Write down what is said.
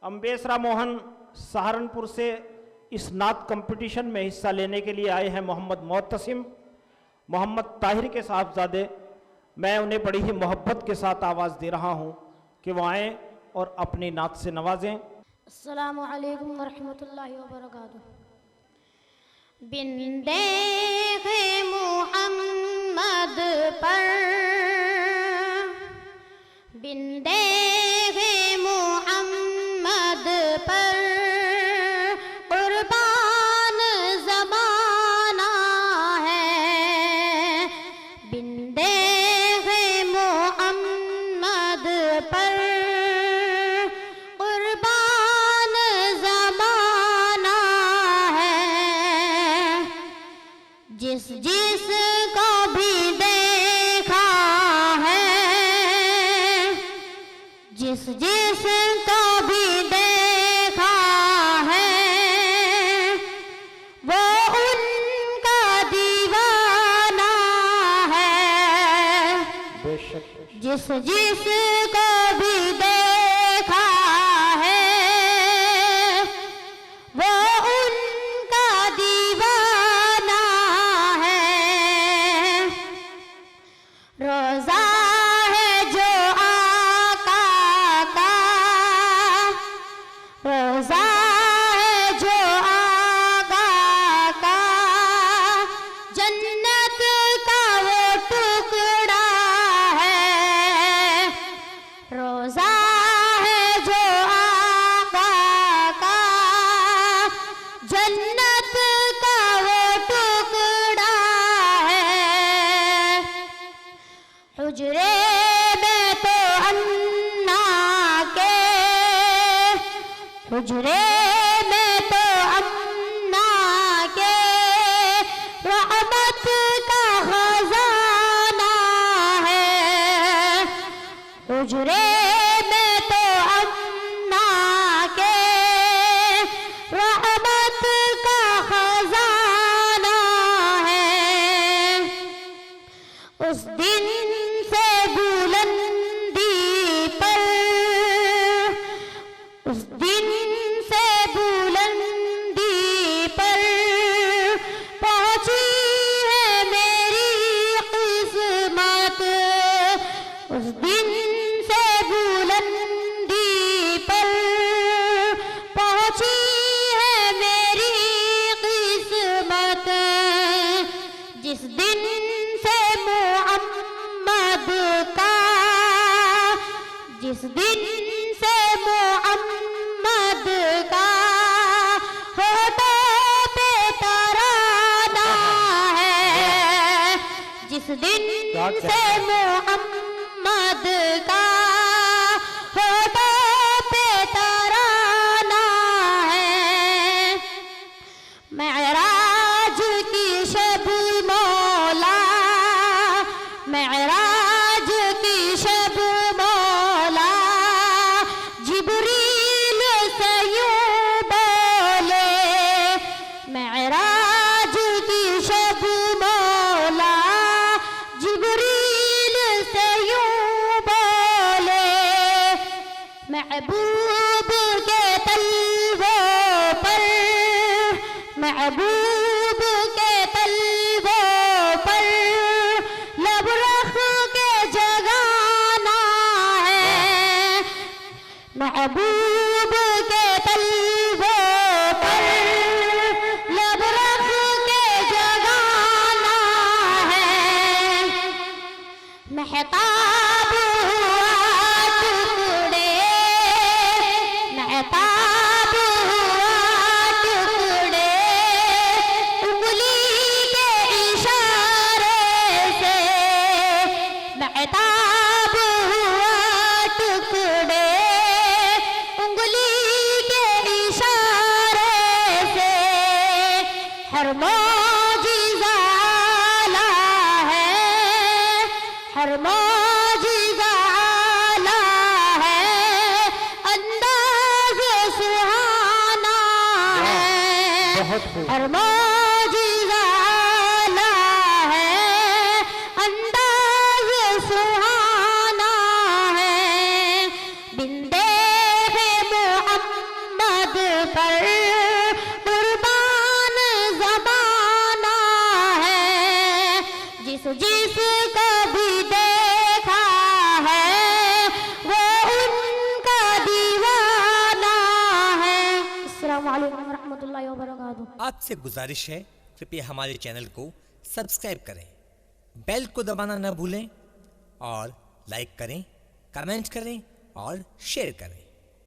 अम्बेसरा मोहन सहारनपुर से इस नात कंपटीशन में हिस्सा लेने के लिए आए हैं मोहम्मद मोहतसिम मोहम्मद ताहिर के साहबजादे। मैं उन्हें बड़ी ही मोहब्बत के साथ आवाज़ दे रहा हूँ कि वो आएँ और अपनी नात से नवाजें। अस्सलामु अलैकुम वरहमतुल्लाहि वबरकातुहू। बिंदेग़े मुहम्मद पर, बिंदेग़े मुहम्मद पर कुर्बान ज़माना है। बिंदेग़े मुहम्मद पर कुर्बान ज़माना है। जिस जिस को भी देखा है, जिस जिस को भी देखा है, वो उनका दीवाना है। जिस जिस को भी देखा है, वो उनका दीवाना है। रोज़ा है जो आका का, रोज़ा है जो आका का, जन्नत का वो टुकड़ा है। रोज़ा है जो आका का, जन्नत का वो टुकड़ा है। हुजरे में तो अन्ना के, हुजरे में तो अन्ना के रहमत का खजाना है। हुजरे में तो अन्ना के रहमत का खजाना है। उस दिन से बुलंदी पर, उस दिन से बुलंदी पर पहुंची है मेरी किस्मत। उस दिन से बुलंदी पर पहुंची है मेरी किस्मत। जिस दिन से मुहम्मद का, जिस दिन से मुहम्मद का होठों पे तराना है। जिस दिन से मुहम्मद का होठों पे तराना है। मेराज की शब मौला, मेराज की शब मौला जिब्रील से यूं बोले। मेराज की शब मौला जिब्रील से यूं बोले। महबूब के तलवों पर, महबूब के तलवों पर लब रख के जगाना है। महबूब के तलवों पर लब रख के जगाना है। महताब हुआ टुकड़े, महताब हुआ टुकड़े, उंगली के इशारे से। महताब हुआ टुकड़े, उंगली के इशारे से। हर मौजिज़ा आला है, हर मौजिज़ा आला है, अंदाज़ सुहाना है। हर मौजिज़ा आला है, अंदाज़ सुहाना है। बिंदेग़े मुहम्मद याद पर कुर्बान ज़माना है, जिस जिस को भी देखा है वो उनका दीवाना है। अस्सलामु अलैकुम रहमतुल्लाहि व बरकातुहू। आपसे गुजारिश है, कृपया हमारे चैनल को सब्सक्राइब करें, बेल को दबाना न भूलें और लाइक करें, कमेंट करें और शेयर करें।